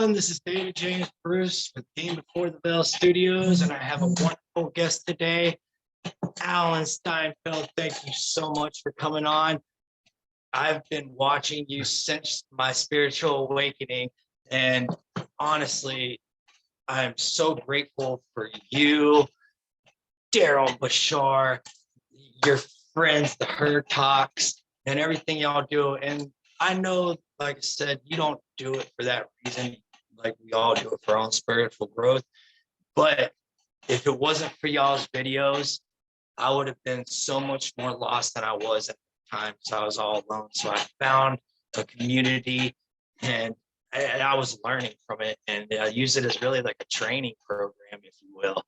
everyone. This is David James Bruce with Team Before the Veil Studios, and I have a wonderful guest today, Alan Steinfeld. Thank you so much for coming on. I've been watching you since my spiritual awakening, and honestly, I'm so grateful for you, Daryl Bashar, your friends, the Herd Talks, and everything y'all do. And I know, like I said, you don't do it for that reason. Like we all do it for our own spiritual growth. But if it wasn't for y'all's videos, I would have been so much more lost than I was at the time. So I was all alone. So I found a community, and I was learning from it, and I use it as really like a training program, if you will.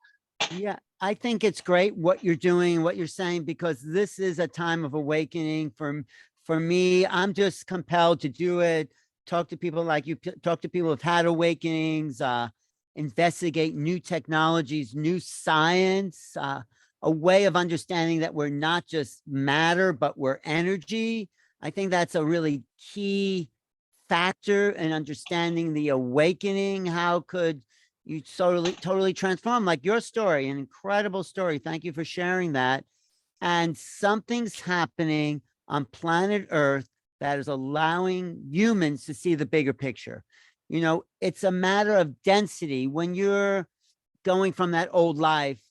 Yeah, I think it's great what you're doing, what you're saying, because this is a time of awakening for me. I'm just compelled to do it. Talk to people like you, talk to people who've had awakenings, investigate new technologies, new science, a way of understanding that we're not just matter, but we're energy. I think that's a really key factor in understanding the awakening. How could you totally transform, like your story, an incredible story. Thank you for sharing that. And something's happening on planet Earth that is allowing humans to see the bigger picture. You know, it's a matter of density. When you're going from that old life,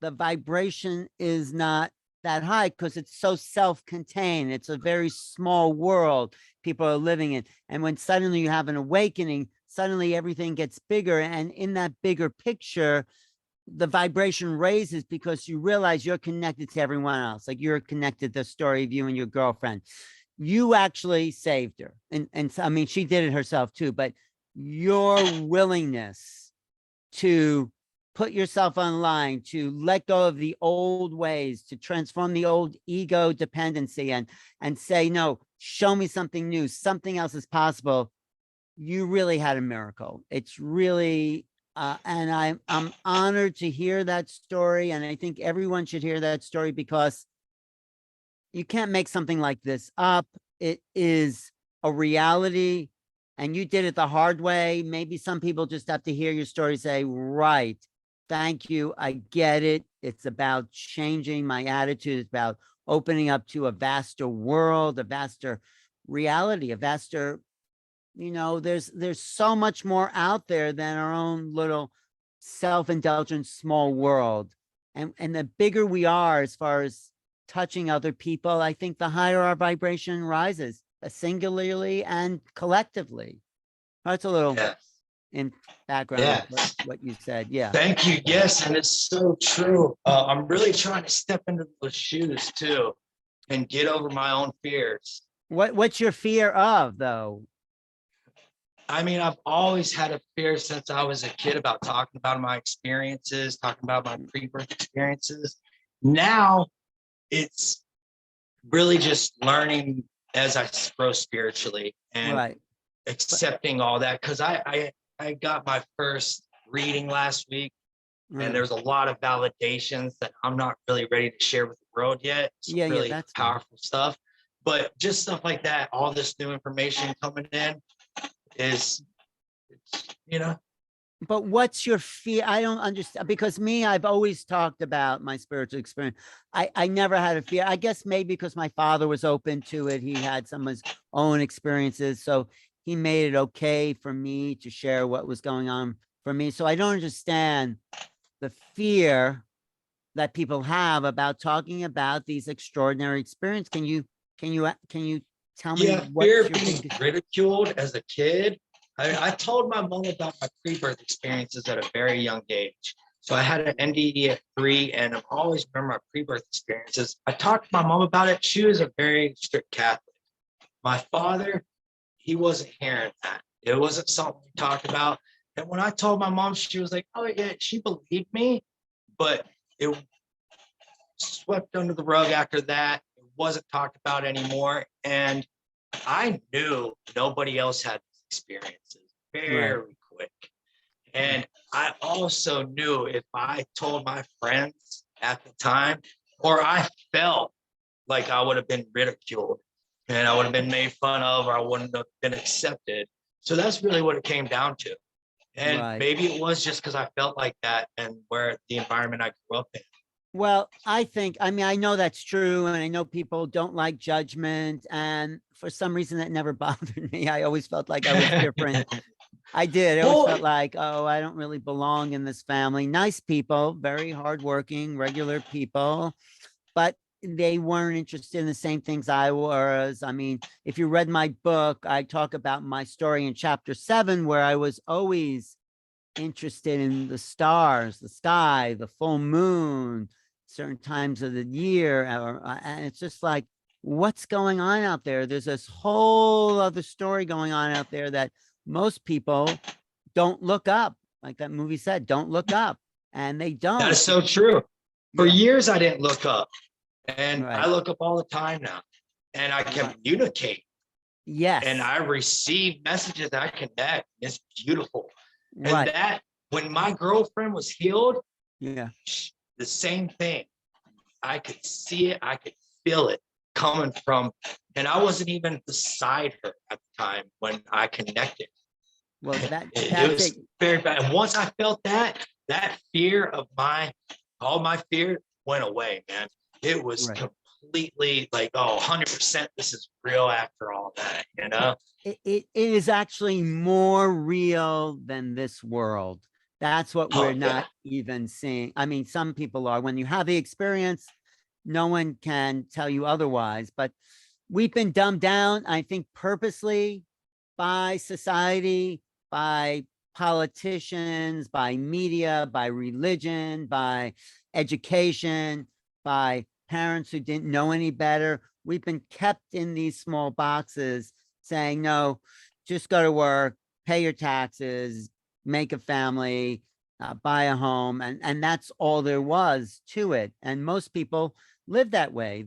the vibration is not that high because it's so self-contained. It's a very small world people are living in. And when suddenly you have an awakening, suddenly everything gets bigger. And in that bigger picture, the vibration raises because you realize you're connected to everyone else. Like you're connected to the story of you and your girlfriend. You actually saved her. And so, I mean, she did it herself too, but your willingness to put yourself online, to let go of the old ways, to transform the old ego dependency and say, no, show me something new, something else is possible. You really had a miracle. It's really, and I'm honored to hear that story. And I think everyone should hear that story because you can't make something like this up. It is a reality and you did it the hard way. Maybe some people just have to hear your story, say, right, thank you, I get it. It's about changing my attitude. It's about opening up to a vaster world, a vaster reality, a vaster, you know, there's so much more out there than our own little self-indulgent small world. And the bigger we are as far as touching other people, I think the higher our vibration rises, singularly and collectively. That's a little in background of what you said. Yeah. Thank you. Yes, and it's so true. I'm really trying to step into those shoes too and get over my own fears. What's your fear of, though? I mean, I've always had a fear since I was a kid about talking about my experiences, talking about my pre-birth experiences. Now it's really just learning as I grow spiritually and accepting all that. Because I got my first reading last week, and there's a lot of validations that I'm not really ready to share with the world yet. Some really that's powerful stuff. But just stuff like that, all this new information coming in, it's, you know. But what's your fear? I don't understand, because I've always talked about my spiritual experience. I never had a fear. I guess maybe because my father was open to it. He had some of his own experiences. So he made it okay for me to share what was going on for me. So I don't understand the fear that people have about talking about these extraordinary experiences. Can you tell me? Fear of being ridiculed as a kid. I told my mom about my pre-birth experiences at a very young age. So I had an NDE at 3, and I always remember my pre-birth experiences. I talked to my mom about it. She was a very strict Catholic. My father, he wasn't hearing that. It wasn't something we talked about. And when I told my mom, she was like, oh yeah, she believed me, but it swept under the rug after that. It wasn't talked about anymore. And I knew nobody else had experiences very quick. And I also knew if I told my friends at the time, or I felt like I would have been ridiculed and I would have been made fun of, or I wouldn't have been accepted. So that's really what it came down to. And Right. maybe it was just because I felt like that and where the environment I grew up in. Well, I mean, I know that's true, and I know people don't like judgment, and for some reason that never bothered me. I always felt like I was different. I did. I always Well, felt like, oh, I don't really belong in this family. Nice people, very hardworking, regular people, but they weren't interested in the same things I was. I mean, if you read my book, I talk about my story in chapter 7, where I was always interested in the stars, the sky, the full moon, certain times of the year. And it's just like, what's going on out there? There's this whole other story going on out there that most people don't look up. Like that movie said, don't look up. And they that is don't. so true. For Yeah, years, I didn't look up, and I right, look up all the time now, and I right. communicate, and Yes, I receive messages that I connect. It's beautiful. And right. that when my girlfriend was healed, Yeah. the same thing. I could see it, I could feel it coming from, and I wasn't even beside her at the time when I connected. Well, It that's it. was very bad. And once I felt that, that fear of all my fear went away, man. It was Right. completely like, oh, 100% this is real after all that, you know? It is actually more real than this world. That's what we're Oh, not yeah. even seeing. I mean, some people are. When you have the experience, no one can tell you otherwise. But we've been dumbed down, I think, purposely by society, by politicians, by media, by religion, by education, by parents who didn't know any better. We've been kept in these small boxes saying, no, just go to work, pay your taxes, make a family, buy a home. And that's all there was to it. And most people live that way.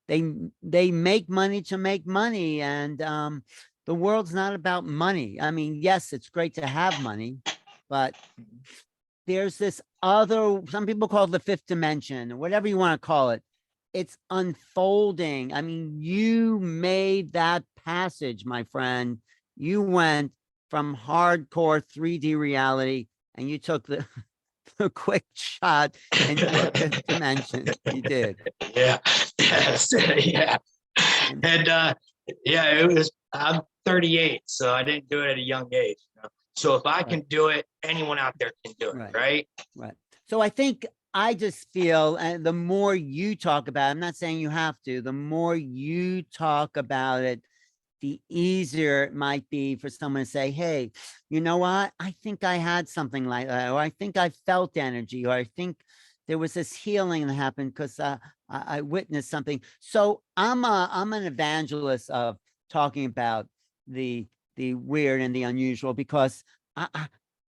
They make money to make money. And the world's not about money. I mean, yes, it's great to have money, but there's this other, some people call it the fifth dimension, or whatever you want to call it. It's unfolding. I mean, you made that passage, my friend. You went from hardcore 3D reality and you took the, the quick shot into the fifth dimension. You did. Yeah. Yes. Yeah. And And yeah, I'm 38, so I didn't do it at a young age. You know? So if I right, can do it, anyone out there can do it, right. right? Right. So I think I just feel, and the more you talk about it, I'm not saying you have to, the more you talk about it, the easier it might be for someone to say, hey, you know what? I think I had something like that, or I think I felt energy, or I think there was this healing that happened because I witnessed something. So I'm an evangelist of talking about the weird and the unusual because I,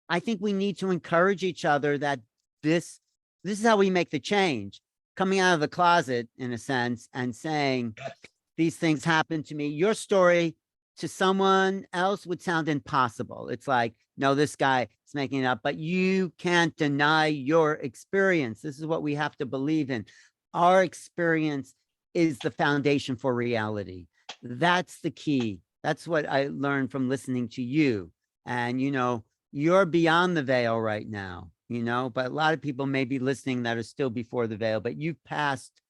I think we need to encourage each other that this this is how we make the change. Coming out of the closet, in a sense, and saying, these things happen to me. Your story to someone else would sound impossible. It's like, no, this guy is making it up, but you can't deny your experience. This is what we have to believe in. Our experience is the foundation for reality. That's the key. That's what I learned from listening to you. And, you're beyond the veil right now, but a lot of people may be listening that are still before the veil, but you've passed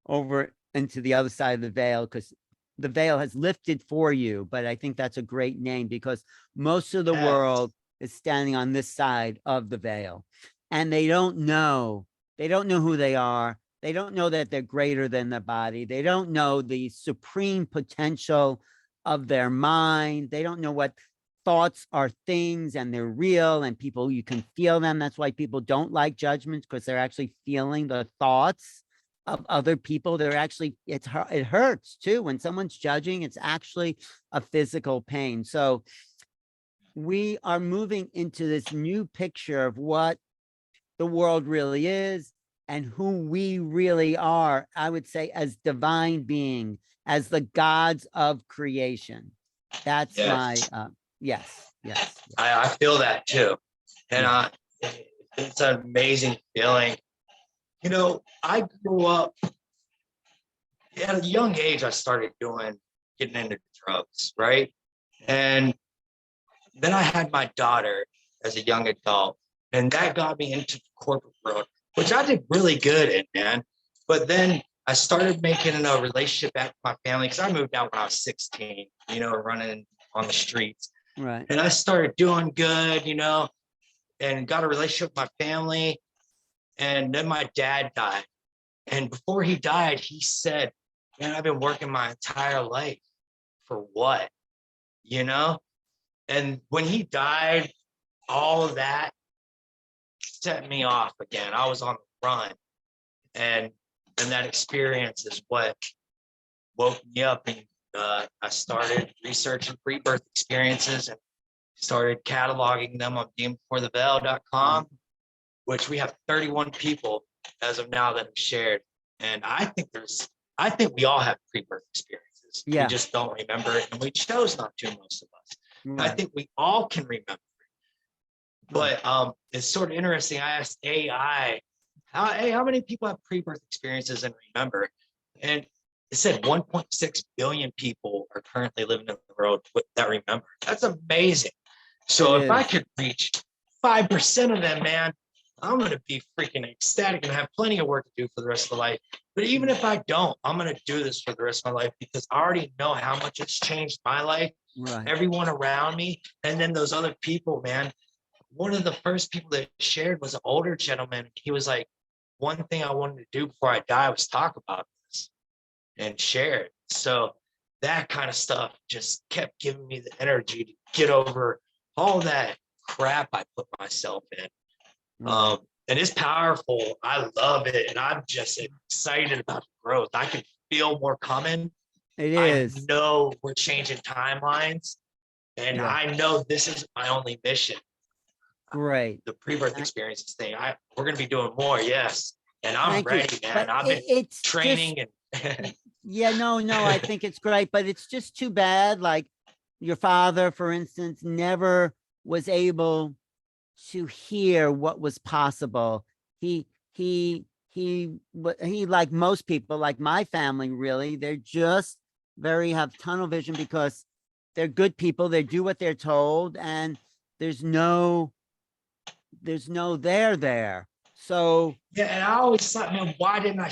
over into the other side of the veil because the veil has lifted for you. But I think that's a great name because most of the Yes. world is standing on this side of the veil and they don't know who they are. They don't know that they're greater than their body. They don't know the supreme potential of their mind. They don't know what thoughts are things and they're real and people, you can feel them. That's why people don't like judgments because they're actually feeling the thoughts of other people. They're actually, it hurts too. When someone's judging, it's actually a physical pain. So we are moving into this new picture of what the world really is and who we really are, I would say, as divine being, as the gods of creation. That's my Yes. yes, yes, I feel that too. And yeah, it's an amazing feeling. I grew up at a young age, I started getting into drugs, right? And then I had my daughter, as a young adult. And that got me into the corporate world, which I did really good in, man. But then I started making a relationship back with my family because I moved out when I was 16, running on the streets. Right. And I started doing good, and got a relationship with my family. And then my dad died. And before he died, he said, man, I've been working my entire life for what? And when he died, all of that set me off again. I was on the run. And that experience is what woke me up. And I started researching pre-birth experiences and started cataloging them on beingbeforetheveil.com, which we have 31 people as of now that have shared. And I think we all have pre-birth experiences. Yeah. We just don't remember it, and we chose not to, most of us. Right. I think we all can remember it. But it's sort of interesting. I asked AI, how many people have pre-birth experiences and remember? And it said 1.6 billion people are currently living in the world that remember. That's amazing. So if I could reach 5% of them, man, I'm going to be freaking ecstatic and have plenty of work to do for the rest of the life. But even if I don't, I'm going to do this for the rest of my life because I already know how much it's changed my life, everyone around me. And then those other people, man, one of the first people that shared was an older gentleman. He was like, one thing I wanted to do before I die was talk about this and share it. So that kind of stuff just kept giving me the energy to get over all that crap I put myself in. And it's powerful. I love it. And I'm just excited about the growth. I can feel more coming. It is. I know we're changing timelines. And I know this is my only mission. Great. The pre-birth experiences thing. We're going to be doing more. Yes. And I'm ready, man. I've been training and yeah, no, I think it's great, but it's just too bad. Like your father, for instance, never was able to hear what was possible. He like most people, like my family, really, they're just have tunnel vision because they're good people. They do what they're told, and there's no there. So yeah, and I always thought, man, why didn't I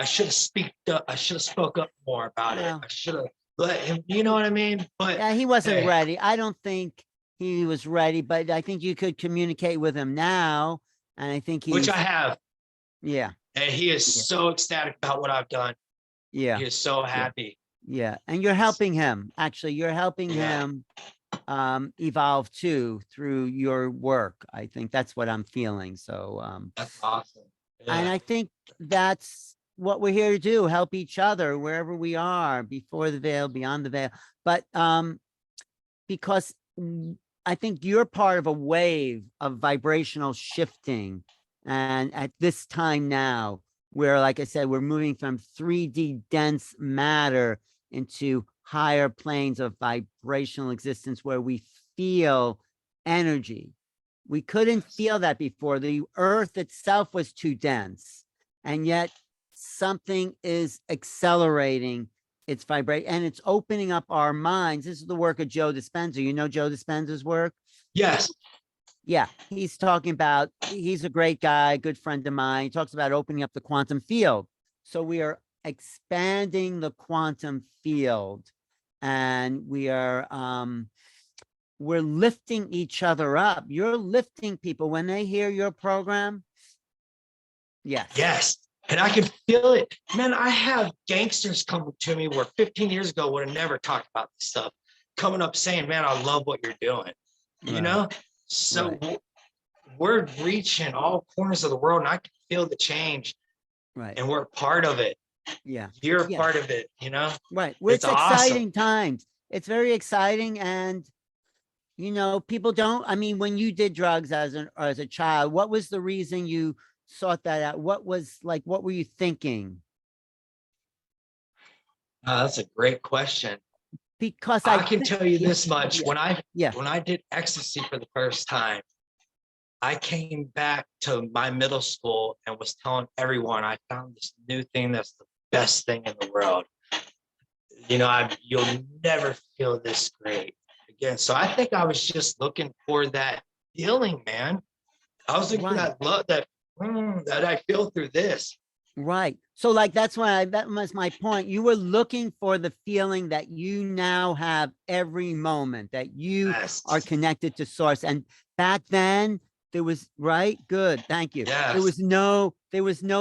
should have I should have spoke up more about it. I should have let him, you know what I mean? But yeah, he wasn't ready. I don't think he was ready, but I think you could communicate with him now. And I think which I have. Yeah. And he is so ecstatic about what I've done. Yeah. He is so happy. Yeah. And you're helping him. Actually, you're helping him evolve too through your work. I think that's what I'm feeling. So that's awesome. Yeah. And I think that's what we're here to do, help each other wherever we are, before the veil, beyond the veil. But because I think you're part of a wave of vibrational shifting. And at this time now, where, like I said, we're moving from 3D dense matter into higher planes of vibrational existence where we feel energy. We couldn't feel that before. The earth itself was too dense, and yet something is accelerating its vibration, and it's opening up our minds. This is the work of Joe Dispenza. You know Joe Dispenza's work? Yes. Yeah, he's talking about, he's a great guy, good friend of mine. He talks about opening up the quantum field. So we are expanding the quantum field, and we are we're lifting each other up. You're lifting people when they hear your program. Yes. And I can feel it. Man, I have gangsters coming to me where 15 years ago would have never talked about this stuff, coming up saying, man, I love what you're doing. You know? So we're reaching all corners of the world, and I can feel the change. Right. And we're part of it. Yeah. You're a part of it, you know? Right. It's exciting times. It's very exciting. And people don't, I mean, when you did drugs as a child, what was the reason you sought that out? What were you thinking? That's a great question. Because I can tell you this much. When I did ecstasy for the first time, I came back to my middle school and was telling everyone I found this new thing that's the best thing in the world. You'll never feel this great again. So I think I was just looking for that feeling, man. I was looking for Right. that love that I feel through this. Right. So like, that's why that was my point. You were looking for the feeling that you now have every moment, that you Yes. are connected to source. And back then there was, right? Good. Thank you. There Yes. was no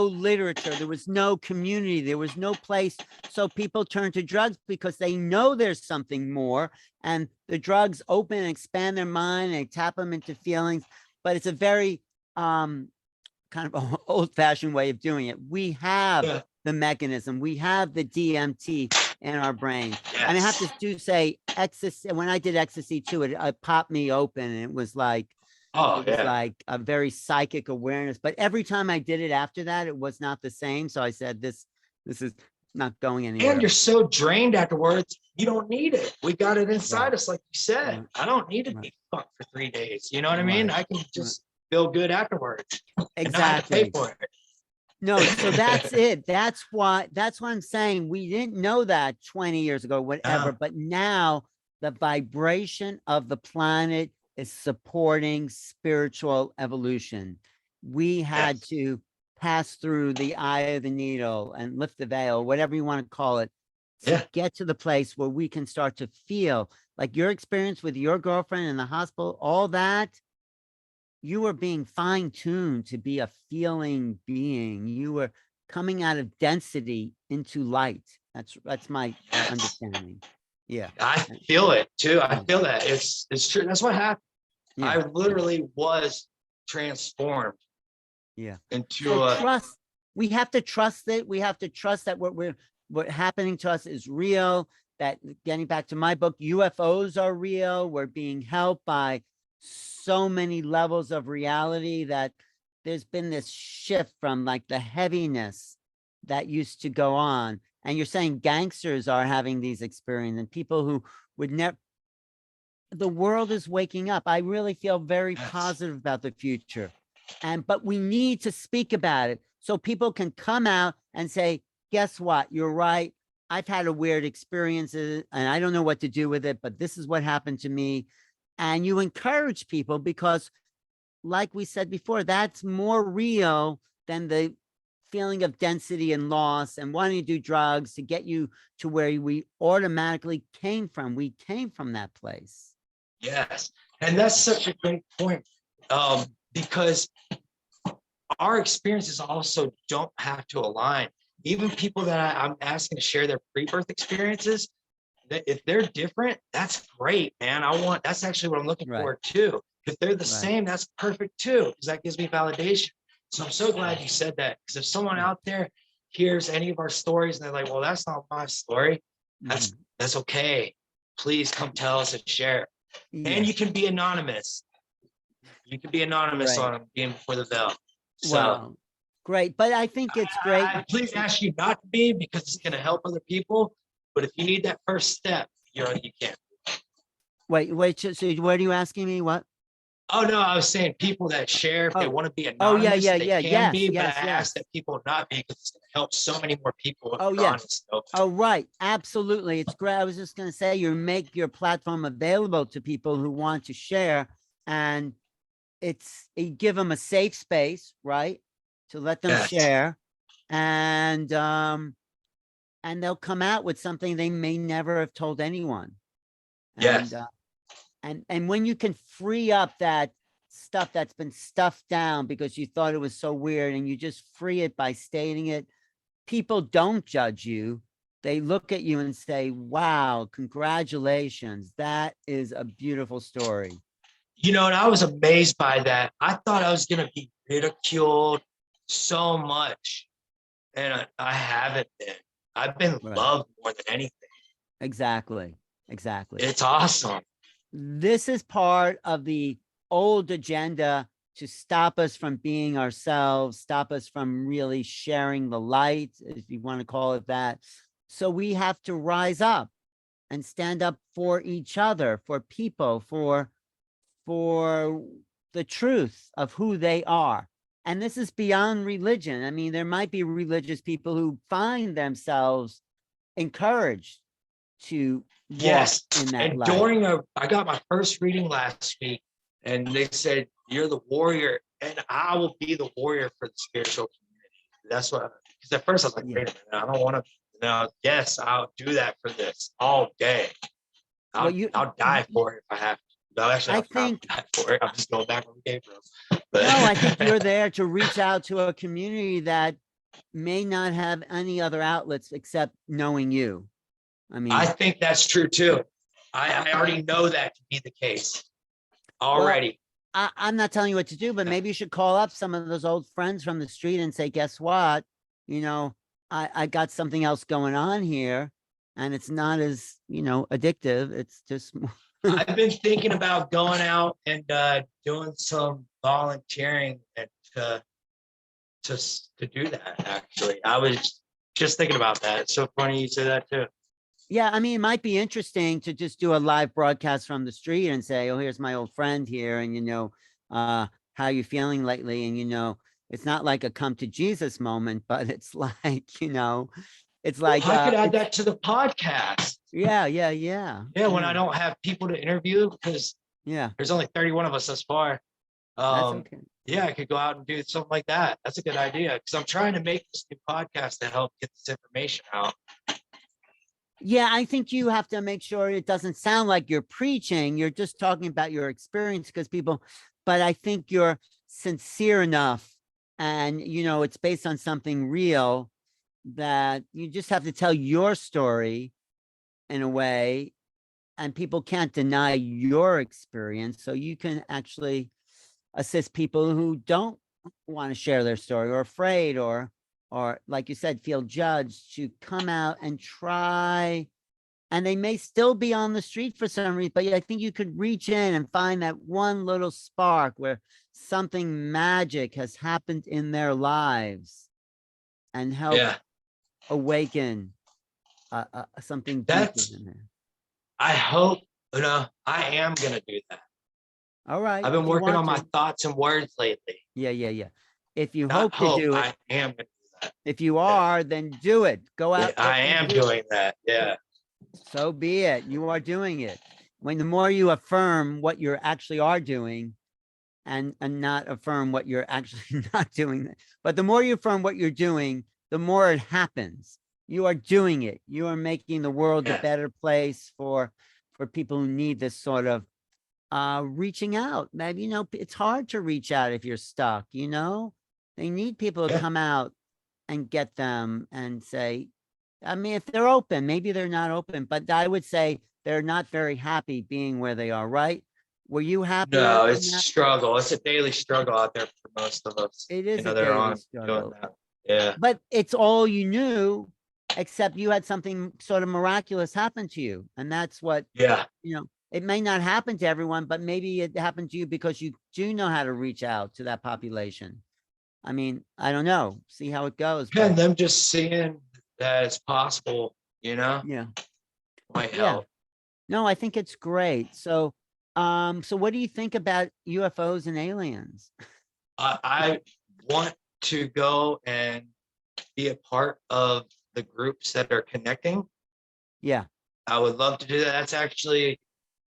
literature. There was no community. There was no place. So people turn to drugs because they know there's something more, and the drugs open and expand their mind and tap them into feelings. But it's a very, kind of old fashioned way of doing it. We have Yeah. the mechanism, we have the DMT in our brain. Yes. And I have to say, ecstasy, when I did ecstasy too, it popped me open. And it was like, a very psychic awareness. But every time I did it after that, it was not the same. So I said, this is not going anywhere. And you're so drained afterwards, you don't need it. We got it inside us, like you said. Right. I don't need to be fucked for 3 days. You know what I mean? Right. I can just feel good afterwards. And not have to pay Exactly. for it. No, so that's it. That's what I'm saying. We didn't know that 20 years ago, whatever, No. but now the vibration of the planet is supporting spiritual evolution. We had Yes. to pass through the eye of the needle and lift the veil, whatever you want to call it, to Yeah. get to the place where we can start to feel like your experience with your girlfriend in the hospital, all that. You were being fine-tuned to be a feeling being. You were coming out of density into light. That's my Yes. understanding. Yeah. I feel it too. I Yeah. feel that. It's true. That's what happened. Yeah. I literally was transformed Yeah. into So trust. We have to trust it. We have to trust that what happening to us is real. That, getting back to my book, UFOs are real. We're being helped by so many levels of reality that there's been this shift from like the heaviness that used to go on. And you're saying gangsters are having these experiences, and people who would never. The world is waking up. I really feel very Yes. positive about the future. But we need to speak about it so people can come out and say, guess what? You're right. I've had a weird experience and I don't know what to do with it, but this is what happened to me. And you encourage people because, like we said before, that's more real than the feeling of density and loss and wanting to do drugs to get you to where we automatically came from. We came from that place. Yes. And that's such a great point. Because our experiences also don't have to align. Even people that I'm asking to share their pre-birth experiences, if they're different, that's great, man. That's actually what I'm looking Right. for too. If they're the Right. same, that's perfect too, because that gives me validation. So I'm so glad you said that, because if someone out there hears any of our stories and they're like, well, that's not my story, that's okay. Please come tell us and share. And you can be anonymous. You can be anonymous Right. on Being Before the Veil. So Wow. Great. But I think it's great. I please ask you not to be, because it's going to help other people. But if you need that first step, you can. Wait. So what are you asking me? What? Oh no, I was saying people that share, if they Oh. want to be Oh, yeah, anonymous, yeah, they yeah. can Yes, be. But yes, I yes. ask that people not be, because it's going to help so many more people. Oh, yeah. Honest, so. Oh, right. Absolutely. It's great. I was just going to say, you make your platform available to people who want to share, and you give them a safe space, right? To let them Yes. share, and they'll come out with something they may never have told anyone. Yes. And when you can free up that stuff that's been stuffed down because you thought it was so weird, and you just free it by stating it, people don't judge you. They look at you and say, wow, congratulations. That is a beautiful story. And I was amazed by that. I thought I was going to be ridiculed so much. And I haven't been. I've been loved more than anything. Exactly. It's awesome. This is part of the old agenda to stop us from being ourselves, stop us from really sharing the light, if you want to call it that. So we have to rise up and stand up for each other, for people, for the truth of who they are. And this is beyond religion. I mean, there might be religious people who find themselves encouraged to walk in that light. I got my first reading last week, And they said, you're the warrior, and I will be the warrior for the spiritual community. That's what, because at first I was like, Yeah. wait a minute, I don't want to, yes, I'll do that for this all day. Well, I'll die for it if I have to. No, actually, I I'll probably think, die for it. I'm just going back on the game room. But no, I think you're there to reach out to a community that may not have any other outlets except knowing you. I I mean, think that's true too. I already know that to be the case well, already. I'm not telling you what to do, but maybe you should call up some of those old friends from the street and say, guess what? I got something else going on here, and it's not as, addictive. It's just, I've been thinking about going out and doing some volunteering and to do that. Actually, I was just thinking about that. It's so funny you say that too. yeah, I mean, it might be interesting to just do a live broadcast from the street and say, oh, here's my old friend here. And, how you feeling lately? And, it's not like a come to Jesus moment, but it's like, it's like, I could add that to the podcast. yeah. Yeah, when I don't have people to interview, because Yeah, there's only 31 of us thus far. that's okay. Yeah, I could go out and do something like that. That's a good idea, because I'm trying to make this new podcast to help get this information out. Yeah, I think you have to make sure it doesn't sound like you're preaching. You're just talking about your experience but I think you're sincere enough and, it's based on something real that you just have to tell your story in a way, and people can't deny your experience. So you can actually assist people who don't want to share their story or afraid or like you said, feel judged to come out and try. And they may still be on the street for some reason, but I think you could reach in and find that one little spark where something magic has happened in their lives and help Yeah, awaken something deeper that's. in there. I hope. I am gonna do that. All right. I've been If you working want on my to. thoughts and words lately. Yeah. If you Not hope to hope. do it, I am gonna do that. if you Yeah. are, then do it. Go Yeah, out there I and am do it. doing that. Yeah. So be it. You are doing it. When the more you affirm what you actually are doing and not affirm what you're actually not doing, but the more you affirm what you're doing, the more it happens. You are doing it. You are making the world a Yeah. better place for people who need this sort of reaching out. Maybe, it's hard to reach out if you're stuck, they need people to Yeah. come out and get them and say, I mean, if they're open, maybe they're not open, but I would say they're not very happy being where they are, right? Were you happier No, in it's a that? struggle. It's a daily struggle out there for most of us. It is a That are daily on doing struggle, that. Yeah. but it's all you knew, except you had something sort of miraculous happen to you. And that's what, Yeah. it may not happen to everyone, but maybe it happened to you because you do know how to reach out to that population. I mean, I don't know. See how it goes. And But them just seeing that it's possible, yeah, might yeah. help. No, I think it's great. So what do you think about UFOs and aliens? I want to go and be a part of the groups that are connecting. Yeah. I would love to do that. That's actually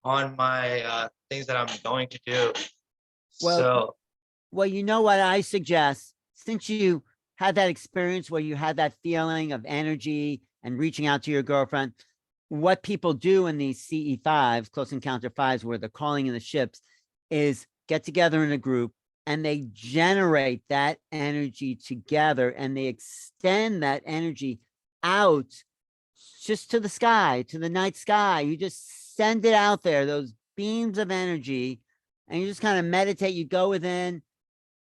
on my things that I'm going to do. Well, So Well, you know what I suggest, since you had that experience where you had that feeling of energy and reaching out to your girlfriend, what people do in these CE5s, close encounter fives, where they're calling in the ships, is get together in a group and they generate that energy together and they extend that energy out just to the sky, to the night sky. You just send it out there, those beams of energy, and you just kind of meditate. You go within,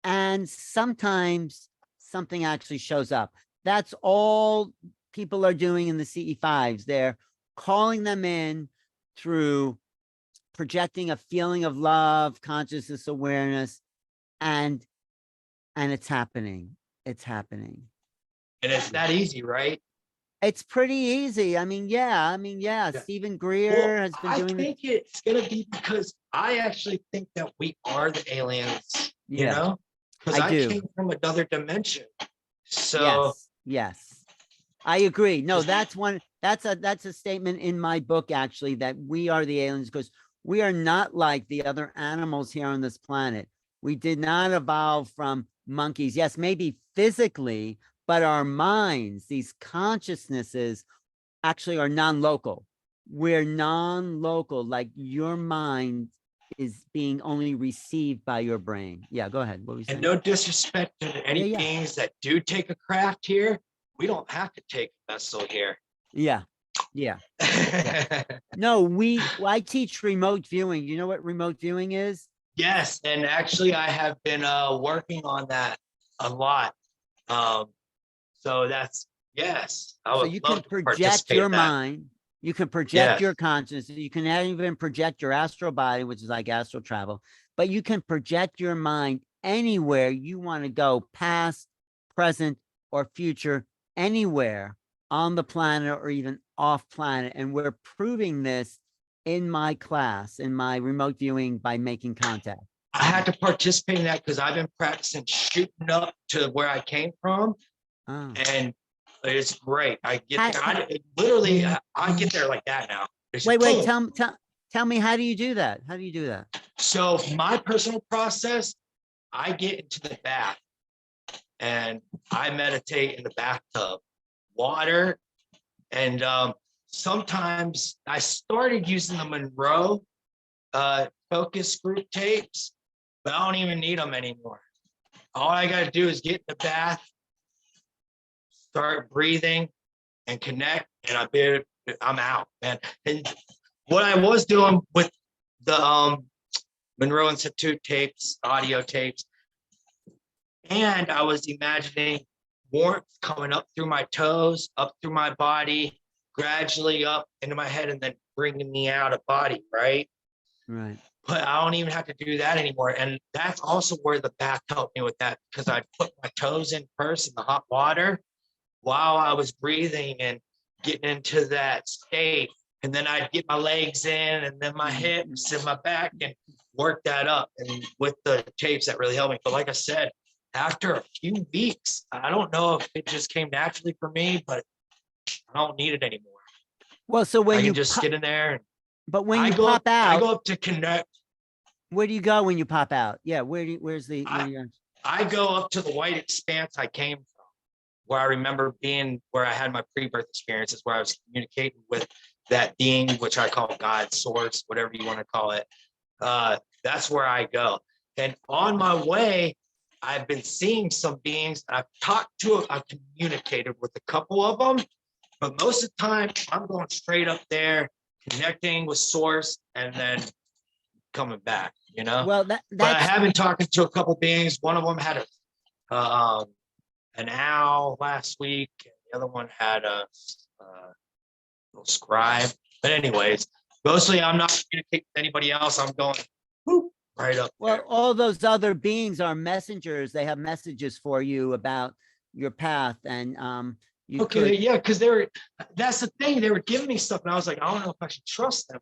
and sometimes something actually shows up. That's all people are doing in the CE5s. They're calling them in through projecting a feeling of love, consciousness, awareness, and it's happening. It's happening. and it's that easy, right? It's pretty easy. I mean, yeah. Yeah. Stephen Greer Well, has been I doing think it's gonna be because I actually think that we are the aliens, Yeah, because I I do. came from another dimension. So Yes. I agree. No, Just- that's a statement in my book, actually, that we are the aliens, because We are not like the other animals here on this planet. We did not evolve from monkeys. Yes, maybe physically, but our minds, these consciousnesses actually are non-local. We're non-local, like your mind is being only received by your brain. Yeah, go ahead. What were you And saying? no disrespect to any Yeah. beings that do take a craft here. We don't have to take a vessel here. Yeah. Yeah. No, I teach remote viewing. You know what remote viewing is? Yes, and actually I have been working on that a lot. Um, so that's yes, I So would you can love to project participate your in that. mind, you can project Yes. your consciousness, you can even project your astral body, which is like astral travel, but you can project your mind anywhere you want to go, past, present, or future, anywhere on the planet or even off planet. And we're proving this in my class, in my remote viewing, by making contact. I had to participate in that because I've been practicing shooting up to where I came from, Oh. and it's great. I get Ha- there. ha- Literally, I get there like that now. It's just wait, boom. tell me, how do you do that? How do you do that? So my personal process, I get into the bath and I meditate in the bathtub, water, and sometimes I started using the Monroe focus group tapes, but I don't even need them anymore. All I got to do is get in the bath, start breathing, and connect, and I'm out, man. And what I was doing with the Monroe Institute tapes, audio tapes, and I was imagining warmth coming up through my toes, up through my body, gradually up into my head, and then bringing me out of body, right? Right. But I don't even have to do that anymore. And that's also where the bath helped me with that, because I put my toes in first in the hot water while I was breathing and getting into that state. And then I'd get my legs in and then my hips and my back and work that up. And with the tapes, that really helped me. But like I said, after a few weeks, I don't know if it just came naturally for me, but I don't need it anymore. Well, so I when can you just get in there. And but when I you go pop up, I out, go up to connect. where do you go when you pop out? Yeah, where's the where I, do you go? I go up to the white expanse I came from, where I remember being, where I had my pre-birth experiences, where I was communicating with that being, which I call God, source, whatever you want to call it. That's where I go. And on my way, I've been seeing some beings. I've communicated with a couple of them, but most of the time I'm going straight up there, connecting with source, and then coming back, you know? Well, But I that's have been talking to a couple beings. One of them had an owl last week. And the other one had a little scribe. But anyways, mostly I'm not communicating with anybody else. I'm going whoop, right up well, there. all those other beings are messengers. They have messages for you about your path, and you Okay, could. yeah, because that's the thing. They were giving me stuff, and I was like, I don't know if I should trust them.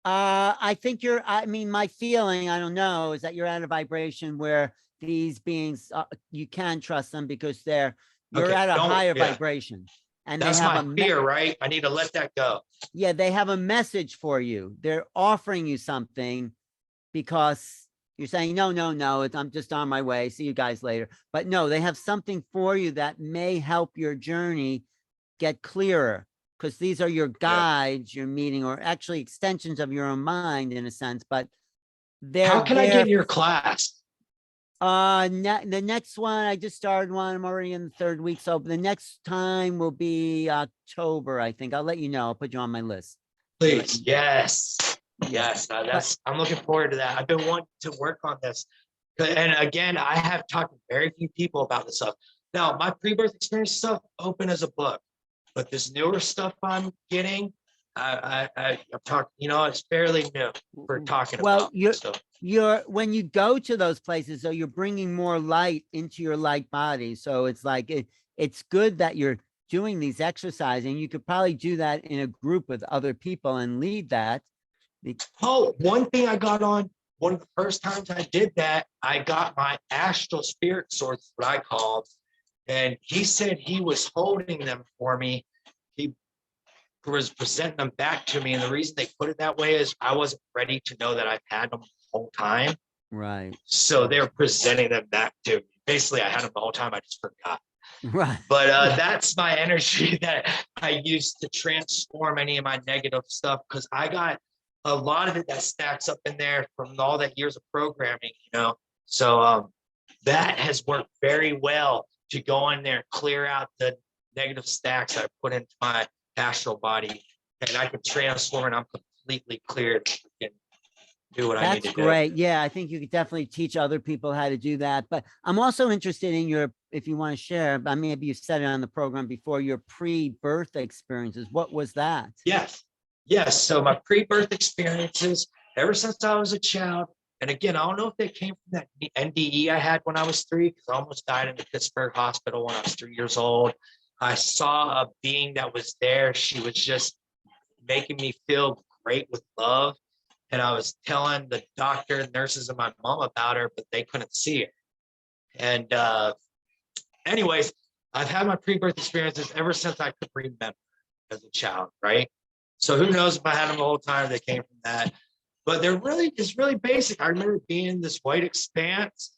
I think I mean, my feeling, I don't know, is that you're at a vibration where these beings, you can trust them because you're Okay, at a higher yeah. vibration, and they That's have my fear, right? I need to let that go. yeah, they have a message for you. They're offering you something because you're saying, no, no, no, I'm just on my way. See you guys later. But no, they have something for you that may help your journey get clearer, because these are your guides you're meeting, or actually extensions of your own mind in a sense, but they're How can I get there. in your class? The next one, I just started one. I'm already in the third week. So the next time will be October, I think. I'll let you know. I'll put you on my list. Please. Yes. Yeah. Yes. I'm looking forward to that. I've been wanting to work on this. And again, I have talked to very few people about this stuff. Now, my pre-birth experience stuff open as a book, but this newer stuff I'm getting, I'm talking, it's fairly new for talking Well, about. So when you go to those places, so you're bringing more light into your light body. So it's like it's good that you're doing these exercising. You could probably do that in a group with other people and lead that. one thing I got on, one of the first times I did that, I got my astral spirit source, what I called, and he said he was holding them for me. He was presenting them back to me. And the reason they put it that way is I wasn't ready to know that I've had them the whole time. Right. So they were presenting them back to me. Basically, I had them the whole time. I just forgot. Right. But that's my energy that I use to transform any of my negative stuff, because I got a lot of it that stacks up in there from all that years of programming, you know. So that has worked very well to go in there and clear out the negative stacks I put into my astral body, and I can transform and I'm completely clear and do what I need That's to great. Yeah, I think you could definitely teach other people how to do that. But I'm also interested in your, if you want to share, I mean, maybe you said it on the program before, your pre-birth experiences. What was that? Yes. Yes. So my pre-birth experiences, ever since I was a child, and again, I don't know if they came from that NDE I had when I was 3, because I almost died in the Pittsburgh hospital when I was 3 years old. I saw a being that was there. She was just making me feel great with love. And I was telling the doctor and nurses and my mom about her, but they couldn't see her. And anyways, I've had my pre-birth experiences ever since I could remember as a child, right? So who knows if I had them the whole time, they came from that. But they're really just really basic. I remember being in this white expanse,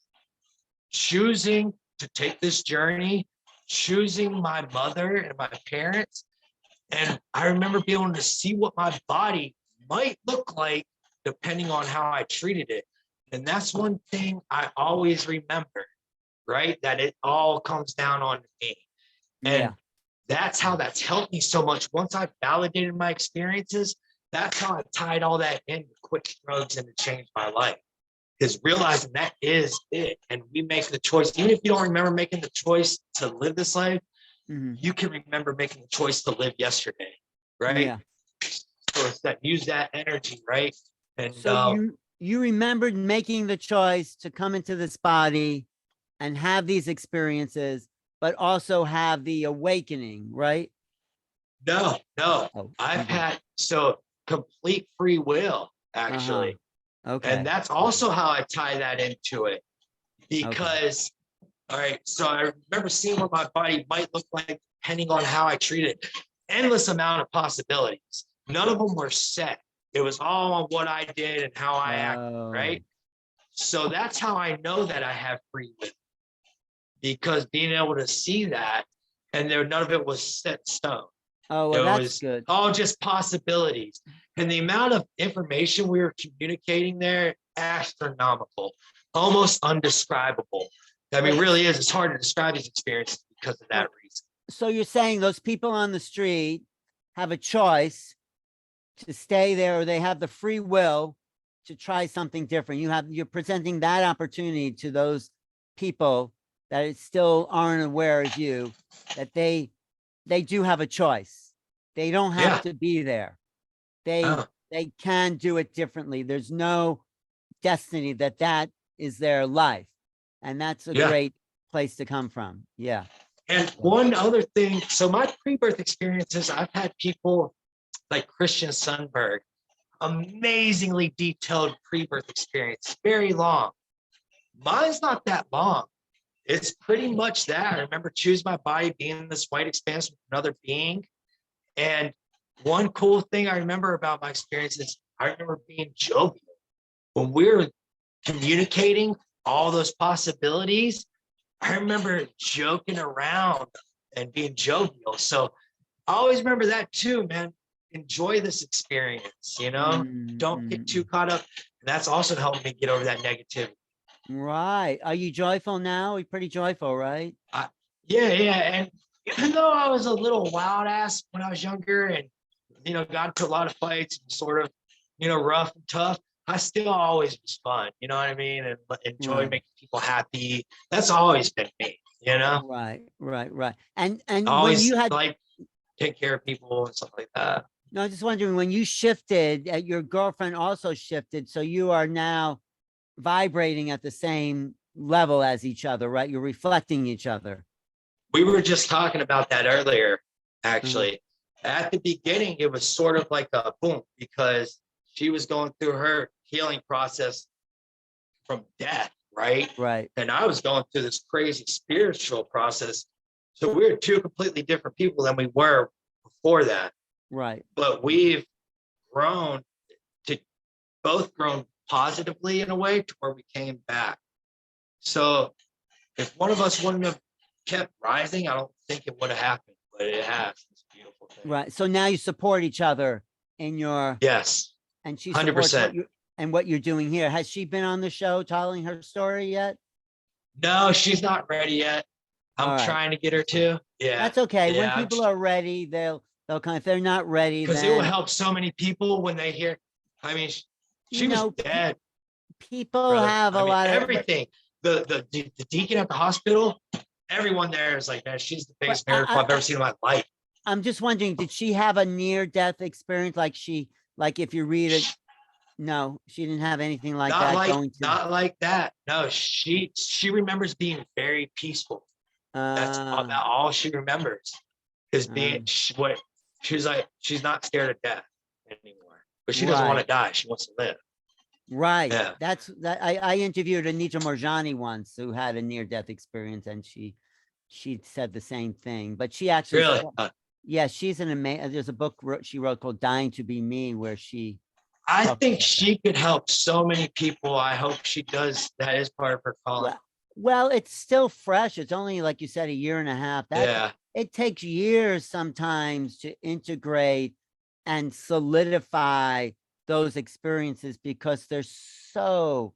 choosing to take this journey, choosing my mother and my parents. And I remember being able to see what my body might look like depending on how I treated it. And that's one thing I always remember, right? That it all comes down on me. And Yeah. that's how that's helped me so much. Once I validated my experiences, that's how I tied all that in to quit drugs and to change my life. Is realizing that is it. And we make the choice. Even if you don't remember making the choice to live this life, you can remember making the choice to live yesterday, right? Yeah. So it's that, use that energy, right? And So you remembered making the choice to come into this body and have these experiences, but also have the awakening, right? no, Oh, I've you did. had so complete free will, Uh-huh. actually. And Okay. that's also how I tie that into it. Okay. Because, all right, so I remember seeing what my body might look like depending on how I treat it. Endless amount of possibilities. None of them were set. It was all on what I did and how I acted, Oh. right? So that's how I know that I have free will, because being able to see that, and there none of it was set stone. Oh, It well, that's was good. all just possibilities. And the amount of information we were communicating there, astronomical, almost undescribable. I mean, really is. It's hard to describe these experiences because of that reason. So you're saying those people on the street have a choice to stay there, or they have the free will to try something different. You're presenting that opportunity to those people that still aren't aware as you, that they do have a choice. They don't have Yeah. to be there. They Oh, they can do it differently. There's no destiny that is their life. And that's a yeah. great place to come from. Yeah. And one other thing, so my pre-birth experiences, I've had people like Christian Sundberg, amazingly detailed pre-birth experience, very long. Mine's not that long. It's pretty much that. I remember choose my body being in this white expanse with another being. And one cool thing I remember about my experience is I remember being jovial. When we were communicating all those possibilities, I remember joking around and being jovial. So I always remember that too, man. Enjoy this experience, you know? Don't get too caught up. And that's also helped me get over that negativity. Right. Are you joyful now? You're pretty joyful, right? Yeah. And even though I was a little wild ass when I was younger and, got into a lot of fights and sort of, rough and tough, I still always was fun, you know what I mean? And enjoy Right. making people happy. That's always been me, you know? Right. And when Always you had, like take care of people and stuff like that. no, I'm just wondering, when you shifted, your girlfriend also shifted, so you are now vibrating at the same level as each other, right? You're reflecting each other. We were just talking about that earlier, Uh-huh. actually. At the beginning, it was sort of like a boom because she was going through her healing process from death, right? Right. And I was going through this crazy spiritual process. So we were two completely different people than we were before that. Right. but we've grown to both grown positively in a way to where we came back. So if one of us wouldn't have kept rising, I don't think it would have happened, but it has. It's a beautiful thing. Right. So now you support each other in your, Yes, and she supports 100%. what you're doing here. Has she been on the show telling her story yet? No, she's not ready yet. All I'm right. trying to get her to. Yeah. That's okay. When Yeah, people are ready, they'll come. If they're not ready, because it will then, help so many people when they hear. I mean, she you was know, dead, people brother. have I a mean, lot of, everything. The deacon at the hospital, everyone there is like, man, she's the but biggest miracle I've ever seen in my life. I'm just wondering, did she have a near-death experience? Like if you read it, no, she didn't have anything like Not that like, going to, not like that. No, she remembers being very peaceful. That's about all she remembers is being what she's like. She's not scared of death anymore, but she doesn't want right. to die. She wants to live. Right. Yeah. That's that. I interviewed Anita Morjani once who had a near-death experience, and she said the same thing. But she actually, Really? yeah, she's an amazing. There's a book she wrote called "Dying to Be Me," where she. I talks think about she could help so many people. I hope she does. That is part of her calling. Well, it's still fresh. It's only, like you said, a year and a half. Yeah. It takes years sometimes to integrate and solidify those experiences because they're so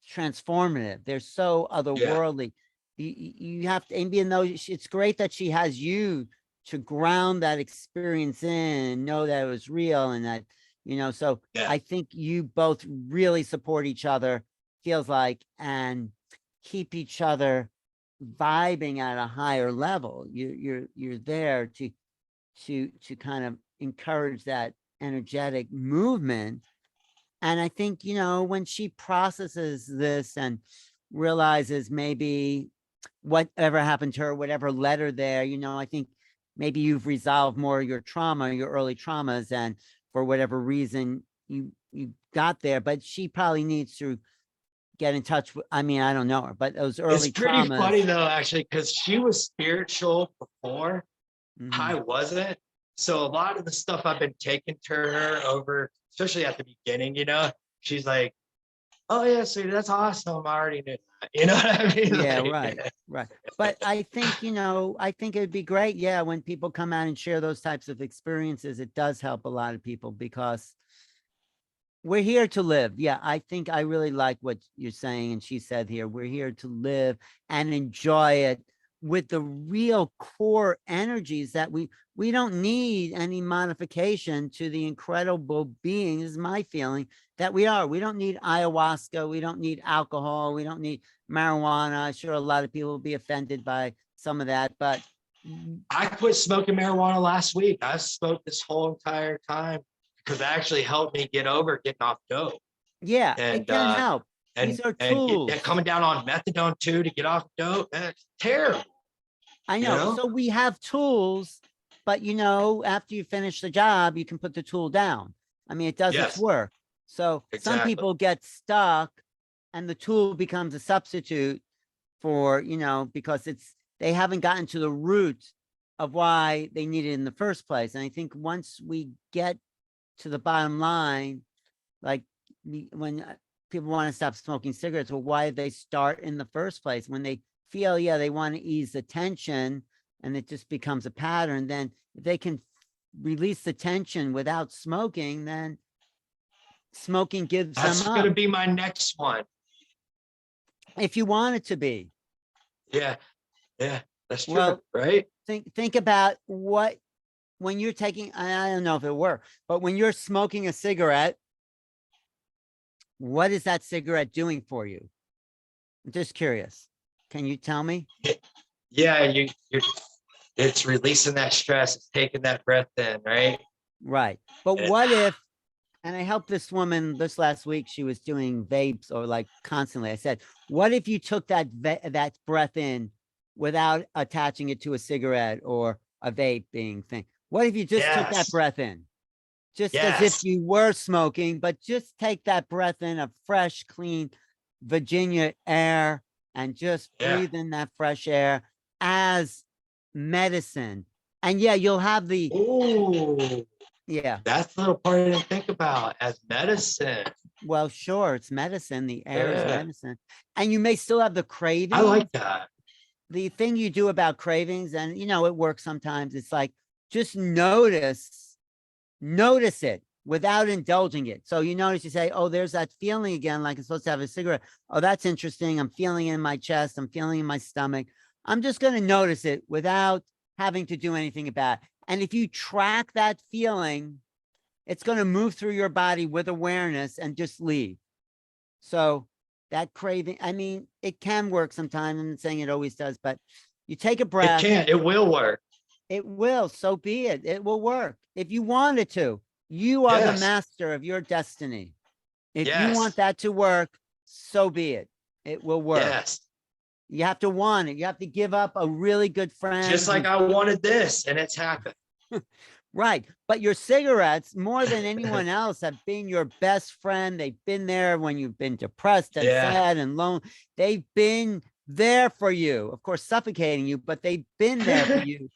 transformative. They're so Yeah. otherworldly. You have to, and even though it's great that she has you to ground that experience in and know that it was real and that, so Yeah. I think you both really support each other, feels like, and keep each other vibing at a higher level. You're there to kind of encourage that energetic movement. And I think, when she processes this and realizes maybe whatever happened to her, whatever led her there, I think maybe you've resolved more of your trauma, your early traumas, and for whatever reason you got there, but she probably needs to get in touch with, I mean, I don't know her, but those It's early pretty traumas. funny though, actually, because she was spiritual before. I wasn't. So a lot of the stuff I've been taking to her over, especially at the beginning, she's like, oh yeah, so that's awesome. I already knew that. You know what I mean? Yeah, Like, right. But I think, I think it would be great. Yeah. When people come out and share those types of experiences, it does help a lot of people because we're here to live. Yeah. I think I really like what you're saying. And she said here, we're here to live and enjoy it with the real core energies that we don't need any modification to the incredible being, is my feeling, that we are. We don't need ayahuasca. We don't need alcohol. We don't need marijuana. I'm sure a lot of people will be offended by some of that, but I quit smoking marijuana last week. I smoked this whole entire time because it actually helped me get over getting off dope. yeah, it And can help. and These are and tools. coming down on methadone too to get off dope. It's terrible. I know. So we have tools, but after you finish the job, you can put the tool down. I mean, it does its work. So some people get stuck and the tool becomes a substitute for, because they haven't gotten to the root of why they need it in the first place. And I think once we get to the bottom line, like when people want to stop smoking cigarettes, well, why did they start in the first place? When they feel, they want to ease the tension and it just becomes a pattern, then if they can release the tension without smoking, then smoking gives That's them going to up. be my next one. If you want it to be. Yeah. Yeah. That's true. Well, right. Think about when you're taking, I don't know if it works, but when you're smoking a cigarette, what is that cigarette doing for you? I'm just curious. Can you tell me? Yeah, it's releasing that stress. It's taking that breath in, right? Right. But what if, and I helped this woman this last week, she was doing vapes or like constantly. I said, what if you took that breath in without attaching it to a cigarette or a vaping thing? What if you just took that breath in? Just as if you were smoking, but just take that breath in of fresh, clean Virginia air and just breathe in that fresh air as medicine, And yeah, you'll have the, Oh, yeah, that's the little part I didn't think about as medicine. well, sure, it's medicine. The air is Yeah, medicine. And you may still have the I cravings. like that. The thing you do about cravings, and it works sometimes, it's like just notice it without indulging it. So you notice, you say, oh, there's that feeling again, like I'm supposed to have a cigarette. Oh, that's interesting. I'm feeling it in my chest. I'm feeling it in my stomach. I'm just going to notice it without having to do anything about it. And if you track that feeling, it's going to move through your body with awareness and just leave. So that craving, I mean, it can work sometimes. I'm not saying it always does, but you take a It breath. can, it will work. It will, so be it. It will work. If you want it to, you are the Yes, master of your destiny. If you want yes, that to work, so be it. It will work. yes. You have to want it. You have to give up a really good Just friend like who's I wanted this, and it's happened. right. But your cigarettes, more than anyone else, have been your best friend. They've been there when you've been depressed and Yeah, sad and lonely. They've been there for you, of course, suffocating you, but they've been there for you.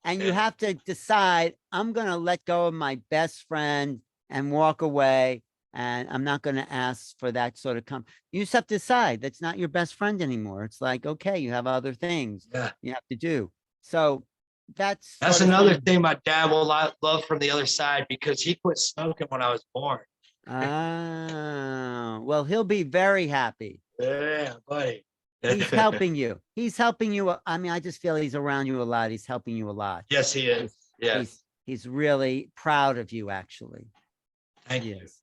And you have to decide, I'm going to let go of my best friend and walk away. And I'm not going to ask for that sort of you just have to decide that's not your best friend anymore. It's like, okay, you have other things yeah. you have to do. So that's That's sort of another thing. thing my dad will love from the other side because he quit smoking when I was born. Ah, well, he'll be very happy. Yeah, buddy. He's helping you. He's helping you. I mean, I just feel he's around you a lot. He's helping you a lot. Yes, he is. He's Yes. he's really proud of you, actually. Thank you. Yes.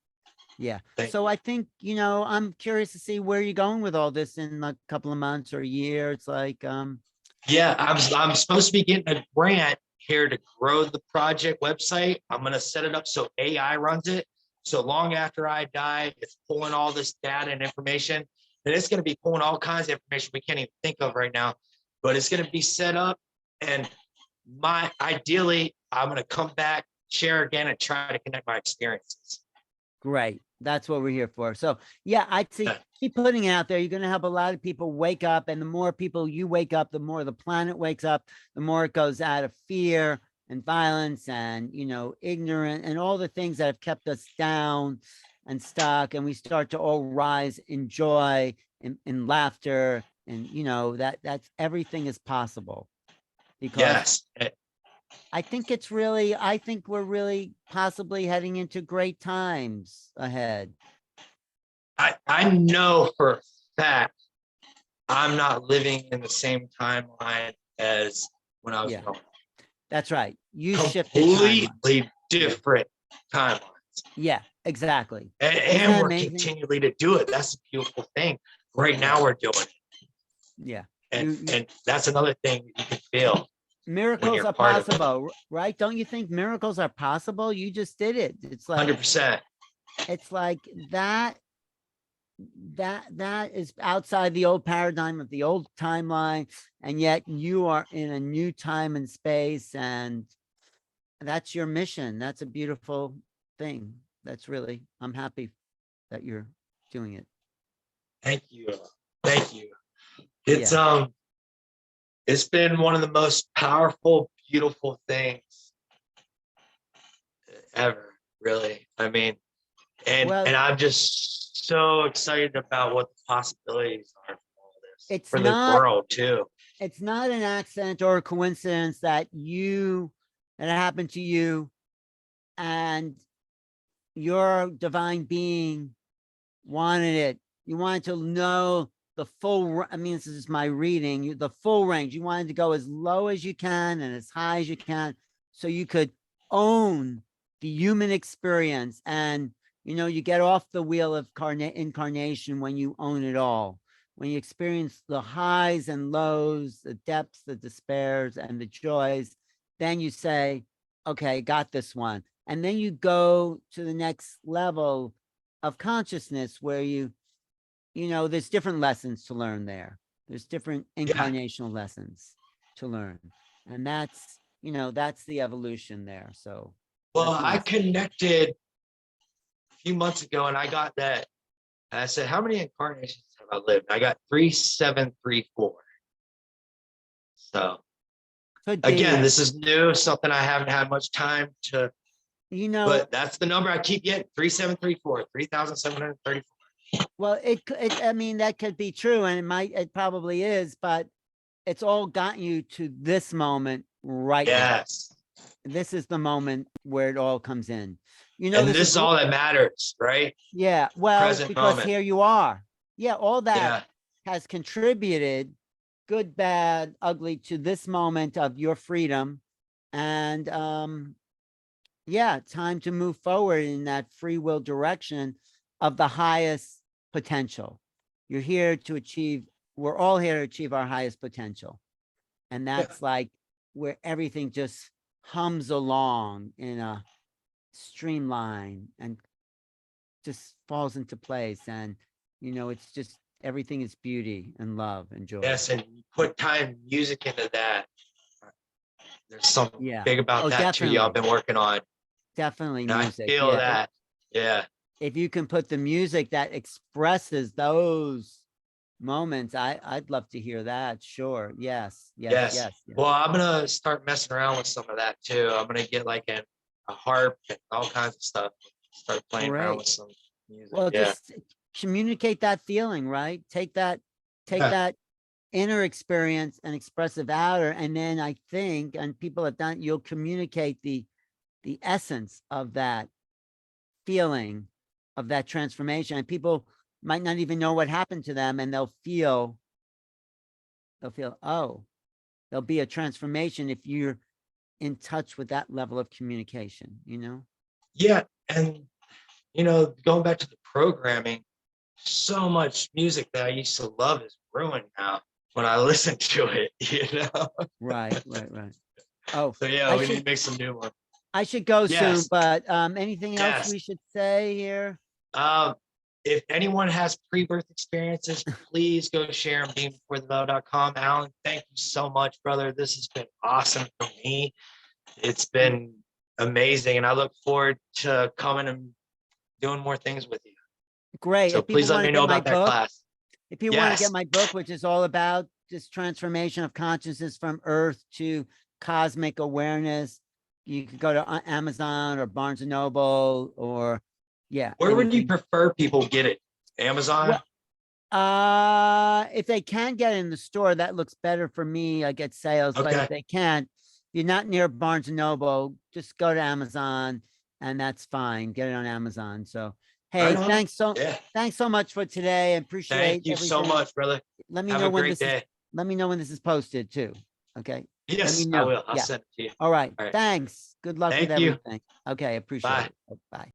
Yeah. Thank So you. I think, I'm curious to see where you're going with all this in a couple of months or a year. It's like, Yeah, I'm supposed to be getting a grant here to grow the project website. I'm gonna set it up so AI runs it. So long after I die, it's pulling all this data and information. And it's gonna be pulling all kinds of information we can't even think of right now. But it's gonna be set up, and ideally, I'm gonna come back, share again, and try to connect my experiences. great. That's what we're here for. So yeah, I'd say Yeah. keep putting it out there. You're going to help a lot of people wake up. And the more people you wake up, the more the planet wakes up, the more it goes out of fear and violence and, ignorant and all the things that have kept us down and stuck. And we start to all rise in joy and laughter. And that's everything is possible because Yes. I think we're really possibly heading into great times ahead. I know for a fact I'm not living in the same timeline as when I was Yeah, young. that's right. You shifted timeline. Completely different timelines. Yeah, exactly. Isn't And that we're amazing? continually to do it. That's the beautiful thing. Right Yeah, now we're doing it. yeah. And You and that's another thing you can feel when miracles you're are part of it. possible, right? Don't you think miracles are possible? You just did it. 100%. It's like that is outside the old paradigm of the old timeline, and yet you are in a new time and space, and that's your mission. That's a beautiful thing. I'm happy that you're doing it. Thank you. Thank you. It's Yeah. it's been one of the most powerful, beautiful things ever, really. I mean, Well, and I'm just so excited about what the possibilities are for all this it's for the not world too. it's not an accident or a coincidence that it happened to you and your divine being wanted it. You wanted to know the full, I mean, this is my reading, the full range. You wanted to go as low as you can and as high as you can so you could own the human experience. And, you get off the wheel of incarnation when you own it all. When you experience the highs and lows, the depths, the despairs, and the joys, then you say, okay, got this one. And then you go to the next level of consciousness where there's different lessons to learn there. There's different Yeah. incarnational lessons to learn. And that's the evolution there. So Well, that's I nice. connected a few months ago and I got that. And I said, how many incarnations have I lived? I got 3734. So Could Again, be, this is new, something I haven't had much time to, you know, but that's the number I keep getting, 3734, 3,734. well, I mean, that could be true and it probably is, but it's all gotten you to this moment right now. Yes. This is the moment where it all comes in. You know, And there's this is all that matters, right? yeah, well, Present because moment. here you are. Yeah, all that Yeah. has contributed, good, bad, ugly, to this moment of your freedom. And yeah, time to move forward in that free will direction of the highest potential. You're here to achieve, we're all here to achieve our highest potential. And that's like where everything just hums along in a streamline and just falls into place. And, you know, it's just everything is beauty and love and joy. Yes. And you put time, music into that. There's something Yeah. big about Oh, that too. Y'all definitely. been working on. Definitely And I music. feel Yeah. that. Yeah. If you can put the music that expresses those moments, I'd love to hear that. Sure. Yes. Yes. Yes. Yes. Yes. Well, I'm gonna start messing around with some of that too. I'm gonna get like a harp and all kinds of stuff. Start playing around with Great. some music. Well, Yeah. just communicate that feeling, right? Take Yeah. that inner experience and expressive outer. And then I think, and people have done, you'll communicate the essence of that feeling, of that transformation. And people might not even know what happened to them, and they'll feel, oh, there'll be a transformation if you're in touch with that level of communication, you know? Yeah. And going back to the programming, so much music that I used to love is ruined now when I listen to it, Right, right, right. Oh, So yeah, I we need should to make some new ones. I should go soon, Yes. but anything else Yes. we should say here? If anyone has pre-birth experiences, please go share them, beingbeforethebell.com. Alan, thank you so much, brother. This has been awesome for me. It's been amazing, and I look forward to coming and doing more things with you. Great. So If people please let want me to know get my about that book, class. if you want to get Yes. my book, which is all about this transformation of consciousness from earth to cosmic awareness, you could go to Amazon or Barnes and Noble or yeah. Where would you anything. prefer people get it? Amazon? Well, if they can get it in the store, that looks better for me. I get sales, but if Okay. they can't, if you're not near Barnes and Noble, just go to Amazon and that's fine. Get it on Amazon. So, hey, Right on. Yeah. thanks so much for today. I appreciate Thank you so everything. much, brother. Let me Have know a when great day. let me know when this is posted too. Okay. Let me Yes, I know. will. I'll Yeah. send it to you. All right. All right. Thanks. Good luck with Thank you. everything. Okay. Appreciate Bye. it. Bye.